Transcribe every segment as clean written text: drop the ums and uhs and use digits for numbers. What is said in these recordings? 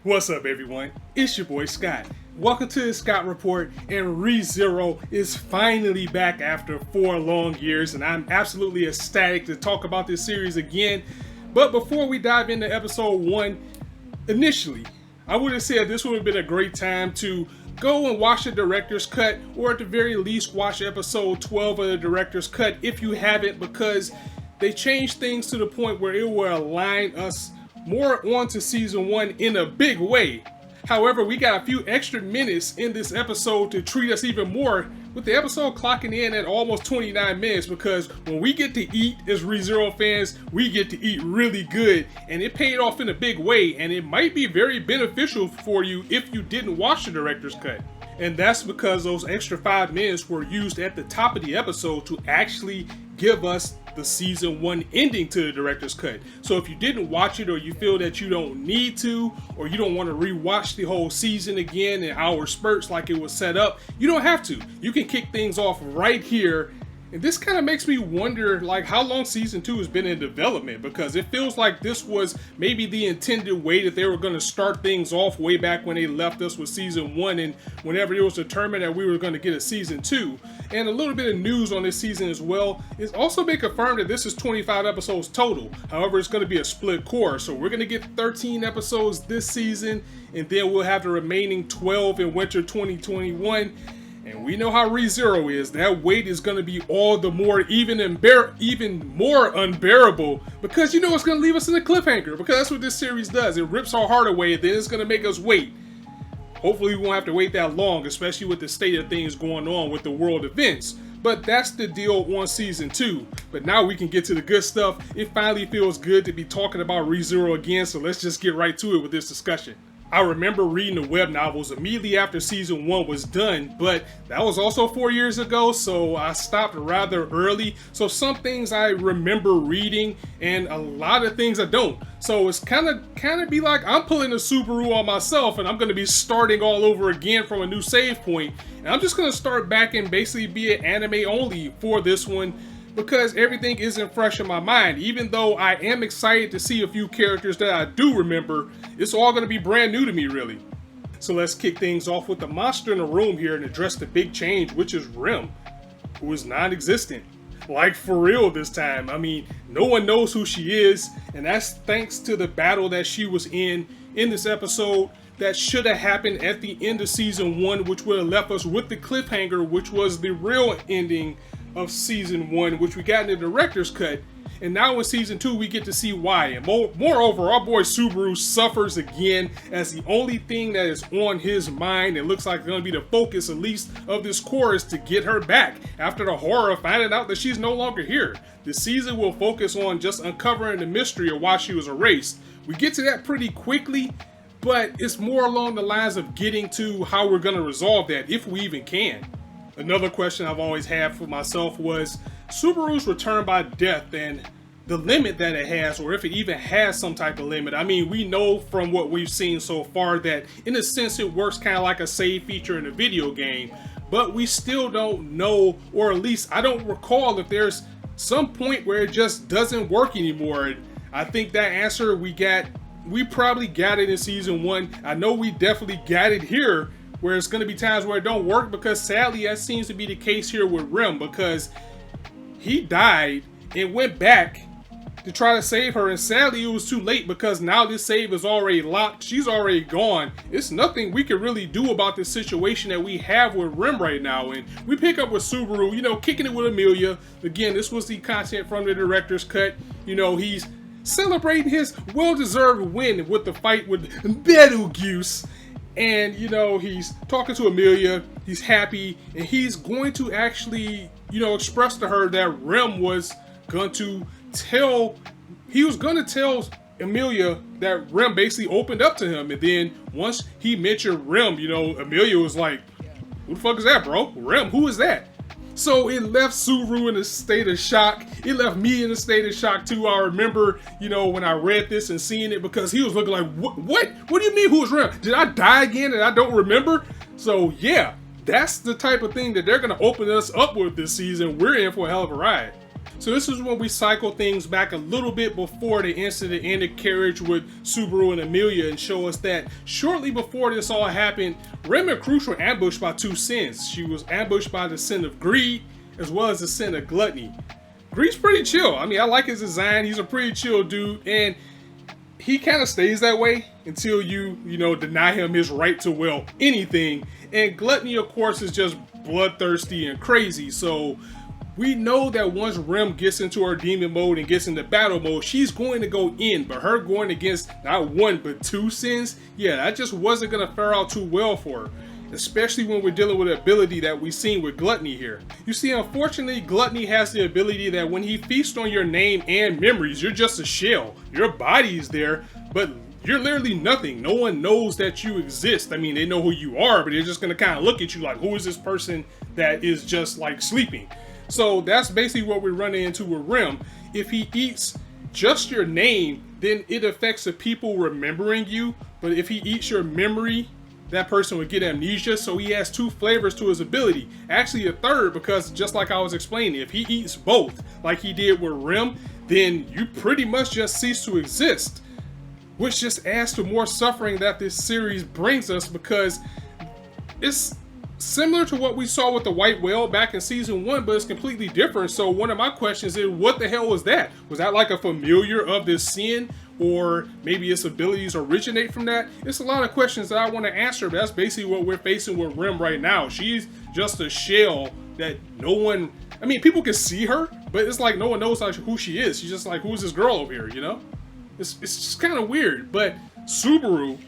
What's up, everyone? It's your boy Scott. Welcome to the Scott Report, and ReZero is finally back after 4 long years, and I'm absolutely ecstatic to talk about this series again. But before we dive into episode 1, initially, I would have said this would have been a great time to go and watch the director's cut, or at the very least watch episode 12 of the director's cut if you haven't, because they changed things to the point where it will align us more onto season 1 in a big way. However, we got a few extra minutes in this episode to treat us even more, with the episode clocking in at almost 29 minutes, because when we get to eat as ReZero fans, we get to eat really good, and it paid off in a big way, and it might be very beneficial for you if you didn't watch the director's cut. And that's because those extra 5 minutes were used at the top of the episode to actually give us the season 1 ending to the director's cut. So if you didn't watch it, or you feel that you don't need to, or you don't want to rewatch the whole season again in hour spurts like it was set up, you don't have to. You can kick things off right here. And this kind of makes me wonder, like, how long season 2 has been in development, because it feels like this was maybe the intended way that they were going to start things off way back when they left us with season 1, and whenever it was determined that we were going to get a season 2. And a little bit of news on this season as well. It's also been confirmed that this is 25 episodes total. However, it's going to be a split course, so we're going to get 13 episodes this season, and then we'll have the remaining 12 in winter 2021. And we know how ReZero is. That wait is going to be all the more even more unbearable, because you know it's going to leave us in a cliffhanger, because that's what this series does. It rips our heart away, and then it's going to make us wait. Hopefully we won't have to wait that long, especially with the state of things going on with the world events. But that's the deal on season 2. But now we can get to the good stuff. It finally feels good to be talking about ReZero again, so let's just get right to it with this discussion. I remember reading the web novels immediately after season 1 was done, but that was also 4 years ago, so I stopped rather early. So some things I remember reading, and a lot of things I don't. So it's kind of be like I'm pulling a Subaru on myself, and I'm going to be starting all over again from a new save point. And I'm just going to start back and basically be an anime only for this one, because everything isn't fresh in my mind. Even though I am excited to see a few characters that I do remember, it's all going to be brand new to me, really. So let's kick things off with the monster in the room here and address the big change, which is Rem, who is non-existent. Like, for real this time. I mean, no one knows who she is, and that's thanks to the battle that she was in this episode that should have happened at the end of season 1, which would have left us with the cliffhanger, which was the real ending of season 1, which we got in the director's cut. And now in season 2 we get to see why. And moreover, our boy Subaru suffers again, as the only thing that is on his mind, and looks like it's going to be the focus at least of this chorus, to get her back after the horror of finding out that she's no longer here. The season will focus on just uncovering the mystery of why she was erased. We get to that pretty quickly, but it's more along the lines of getting to how we're going to resolve that, if we even can. Another question I've always had for myself was Subaru's return by death and the limit that it has, or if it even has some type of limit. I mean, we know from what we've seen so far that in a sense it works kind of like a save feature in a video game, but we still don't know, or at least I don't recall if there's some point where it just doesn't work anymore. And I think that answer we probably got it in season 1. I know we definitely got it here, where it's going to be times where it don't work, because sadly that seems to be the case here with Rem, because he died and went back to try to save her, and sadly it was too late, because now this save is already locked. She's already gone. It's nothing we can really do about this situation that we have with Rem right now. And we pick up with Subaru, you know, kicking it with Amelia. Again, this was the content from the director's cut. You know, he's celebrating his well-deserved win with the fight with Betelgeuse. And, you know, he's talking to Amelia, he's happy, and he's going to actually, you know, express to her that Rem was going to tell Amelia that Rem basically opened up to him. And then once he mentioned Rem, you know, Amelia was like, who the fuck is that, bro? Rem, who is that? So it left Subaru in a state of shock. It left me in a state of shock too. I remember, you know, when I read this and seeing it, because he was looking like, what? What do you mean, who's Rem? Did I die again and I don't remember? So yeah, that's the type of thing that they're going to open us up with this season. We're in for a hell of a ride. So this is when we cycle things back a little bit before the incident in the carriage with Subaru and Amelia, and show us that shortly before this all happened, Rem and Crush were ambushed by two sins. She was ambushed by the sin of greed as well as the sin of gluttony. Greed's pretty chill. I mean, I like his design. He's a pretty chill dude, and he kind of stays that way until you deny him his right to, well, anything. And gluttony, of course, is just bloodthirsty and crazy. So we know that once Rem gets into her demon mode and gets into battle mode, she's going to go in. But her going against not one but two sins, yeah, that just wasn't going to fare out too well for her. Especially when we're dealing with an ability that we've seen with gluttony here. You see, unfortunately, gluttony has the ability that when he feasts on your name and memories, you're just a shell. Your body is there, but you're literally nothing. No one knows that you exist. I mean, they know who you are, but they're just going to kind of look at you like, who is this person that is just like sleeping? So that's basically what we're running into with Rem. If he eats just your name, then it affects the people remembering you. But if he eats your memory, that person would get amnesia. So he has two flavors to his ability. Actually a third, because just like I was explaining, if he eats both like he did with Rem, then you pretty much just cease to exist, which just adds to more suffering that this series brings us, because it's similar to what we saw with the white whale back in season 1, but it's completely different. So one of my questions is, what the hell was that? Was that like a familiar of this sin? Or maybe its abilities originate from that? It's a lot of questions that I want to answer, but that's basically what we're facing with Rem right now. She's just a shell that no one, I mean, people can see her, but it's like no one knows who she is. She's just like, who's this girl over here, you know? It's just kind of weird. But Subaru,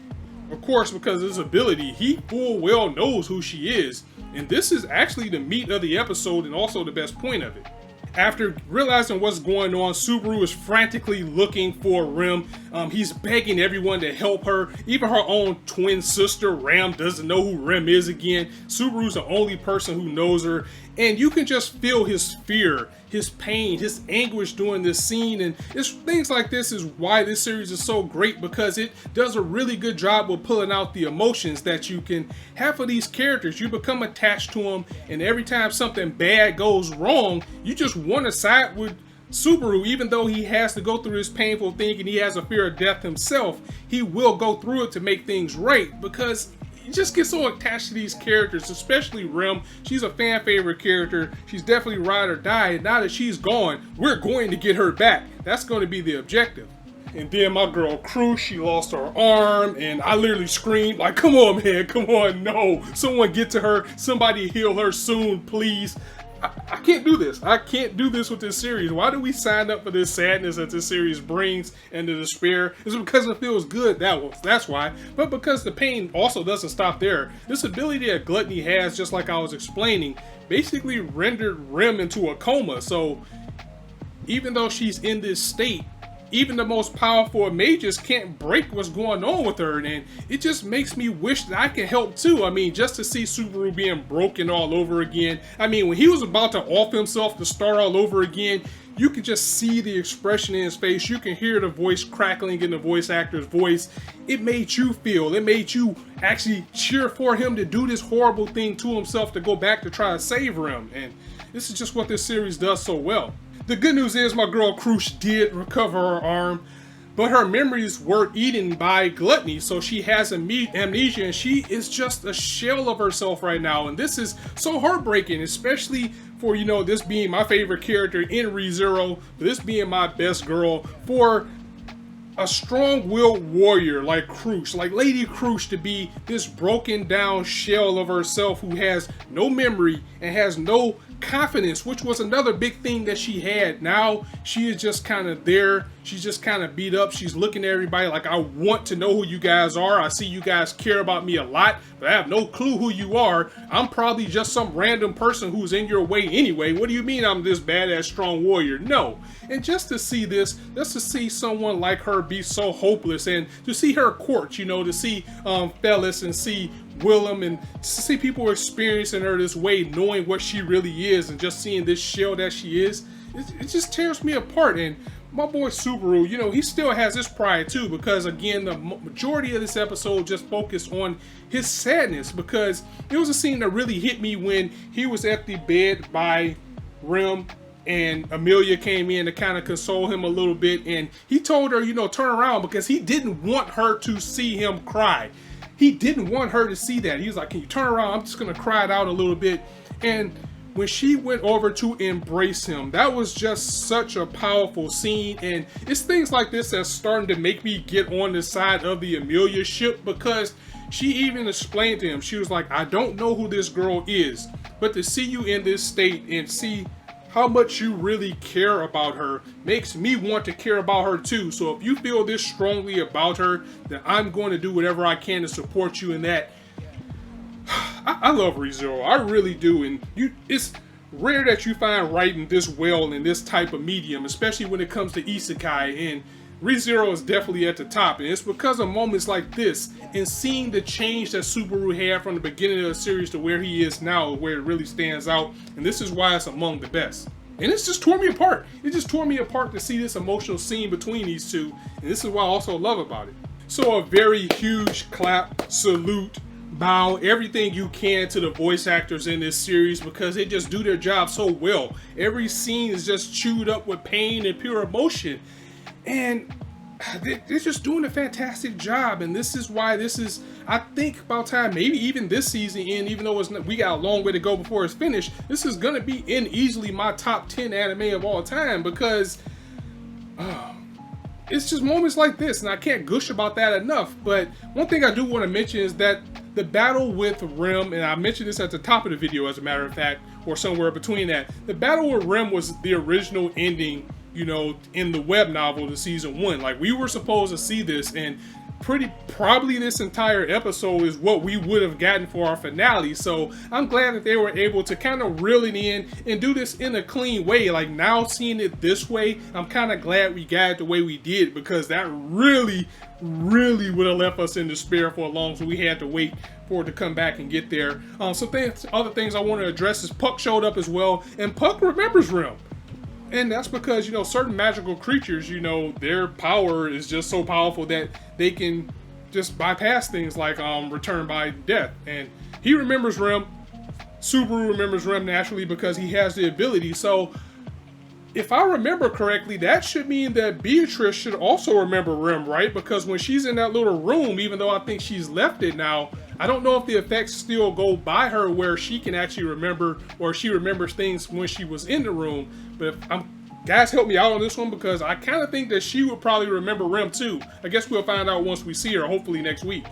of course, because of his ability, he full well knows who she is. And this is actually the meat of the episode and also the best point of it. After realizing what's going on, Subaru is frantically looking for Rem. He's begging everyone to help her. Even her own twin sister, Ram, doesn't know who Rem is again. Subaru's the only person who knows her. And you can just feel his fear, his pain, his anguish during this scene. And it's things like this is why this series is so great, because it does a really good job of pulling out the emotions that you can have for these characters. You become attached to them, and every time something bad goes wrong, you just want to side with Subaru. Even though he has to go through this painful thing and he has a fear of death himself, he will go through it to make things right, because you just get so attached to these characters, especially Rem. She's a fan favorite character. She's definitely ride or die. And now that she's gone, we're going to get her back. That's going to be the objective. And then my girl Crush, she lost her arm, and I literally screamed like, come on, man, come on, no. Someone get to her. Somebody heal her soon, please. I can't do this. I can't do this with this series. Why do we sign up for this sadness that this series brings and the despair? Is it because it feels good? That's why. But because the pain also doesn't stop there. This ability that Gluttony has, just like I was explaining, basically rendered Rem into a coma. So even though she's in this state, even the most powerful mages can't break what's going on with her, and it just makes me wish that I can help too. I mean, just to see Subaru being broken all over again. I mean, when he was about to off himself to start all over again, you can just see the expression in his face. You can hear the voice crackling in the voice actor's voice. It made you feel, it made you actually cheer for him to do this horrible thing to himself, to go back to try to save him. And this is just what this series does so well. The good news is my girl Crush did recover her arm, but her memories were eaten by Gluttony, so she has amnesia, and she is just a shell of herself right now. And this is so heartbreaking, especially for, you know, this being my favorite character in ReZero, this being my best girl, for a strong-willed warrior like Crush, like Lady Crush, to be this broken down shell of herself who has no memory and has no confidence, which was another big thing that she had. Now she is just kind of there. She's just kind of beat up. She's looking at everybody like, I want to know who you guys are. I see you guys care about me a lot, but I have no clue who you are. I'm probably just some random person who's in your way anyway. What do you mean I'm this badass strong warrior? No. And just to see this, just to see someone like her be so hopeless, and to see her court, you know, to see Fellis and see Willem, and to see people experiencing her this way, knowing what she really is, and just seeing this shell that she is, it just tears me apart. And my boy Subaru, you know, he still has his pride too, because again, the majority of this episode just focused on his sadness, because it was a scene that really hit me when he was at the bed by Rem, and Amelia came in to kind of console him a little bit, and he told her, you know, turn around, because he didn't want her to see him cry. He didn't want her to see that. He was like, can you turn around? I'm just gonna cry it out a little bit. And when she went over to embrace him, that was just such a powerful scene. And it's things like this that's starting to make me get on the side of the Amelia ship, because she even explained to him, she was like, I don't know who this girl is, but to see you in this state and see how much you really care about her makes me want to care about her too. So if you feel this strongly about her, then I'm going to do whatever I can to support you in that. I love ReZero, I really do, and it's rare that you find writing this well in this type of medium, especially when it comes to isekai, and ReZero is definitely at the top, and it's because of moments like this and seeing the change that Subaru had from the beginning of the series to where he is now, where it really stands out, and this is why it's among the best. And it's just tore me apart. It just tore me apart to see this emotional scene between these two, and this is what I also love about it. So a very huge clap, salute, bow, everything you can to the voice actors in this series, because they just do their job so well. Every scene is just chewed up with pain and pure emotion, and they're just doing a fantastic job. And this is why this is, I think, about time, maybe even this season in, even though we got a long way to go before it's finished, this is gonna be in easily my top 10 anime of all time, because it's just moments like this, and I can't gush about that enough. But one thing I do want to mention is that the battle with Rem, and I mentioned this at the top of the video as a matter of fact, or somewhere between that, the battle with Rem was the original ending, you know, in the web novel to season 1. Like, we were supposed to see this, and probably this entire episode is what we would have gotten for our finale. So I'm glad that they were able to kind of reel it in and do this in a clean way. Like, now seeing it this way, I'm kind of glad we got it the way we did, because that really would have left us in despair for long, so we had to wait for it to come back and get there. Other things I want to address is Puck showed up as well, and Puck remembers Rem. And that's because, you know, certain magical creatures, you know, their power is just so powerful that they can just bypass things like return by death. And he remembers Rem. Subaru remembers Rem naturally because he has the ability. So if I remember correctly, that should mean that Beatrice should also remember Rem, right? Because when she's in that little room, even though I think she's left it now, I don't know if the effects still go by her where she can actually remember, or she remembers things when she was in the room. But guys, help me out on this one, because I kind of think that she would probably remember Rem too. I guess we'll find out once we see her, hopefully next week.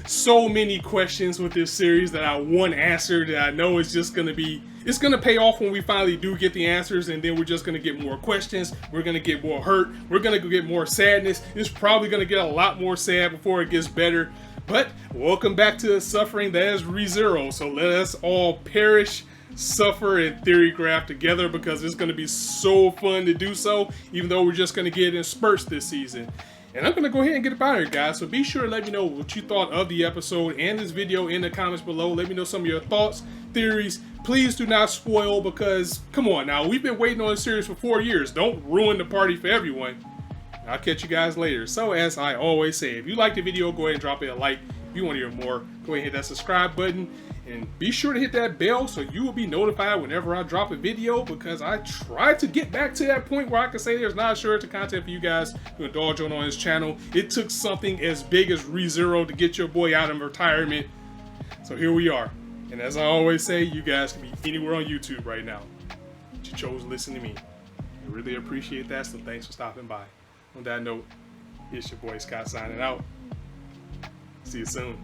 So many questions with this series that I want answered, that I know it's just gonna be, it's gonna pay off when we finally do get the answers, and then we're just gonna get more questions, we're gonna get more hurt, we're gonna get more sadness. It's probably gonna get a lot more sad before it gets better. But welcome back to the suffering that is ReZero. So let us all perish, suffer, and theory graph together, because it's going to be so fun to do so, even though we're just going to get in spurts this season. And I'm going to go ahead and get up out of here, guys. So be sure to let me know what you thought of the episode and this video in the comments below. Let me know some of your thoughts, theories. Please do not spoil, because, come on now, we've been waiting on this series for 4 years. Don't ruin the party for everyone. I'll catch you guys later. So as I always say, if you liked the video, go ahead and drop it a like. If you want to hear more, go ahead and hit that subscribe button. And be sure to hit that bell so you will be notified whenever I drop a video, because I try to get back to that point where I can say there's not sure to content for you guys to indulge on this channel. It took something as big as ReZero to get your boy out of retirement. So here we are. And as I always say, you guys can be anywhere on YouTube right now, but you chose to listen to me. I really appreciate that, so thanks for stopping by. On that note, it's your boy Scott signing out. See you soon.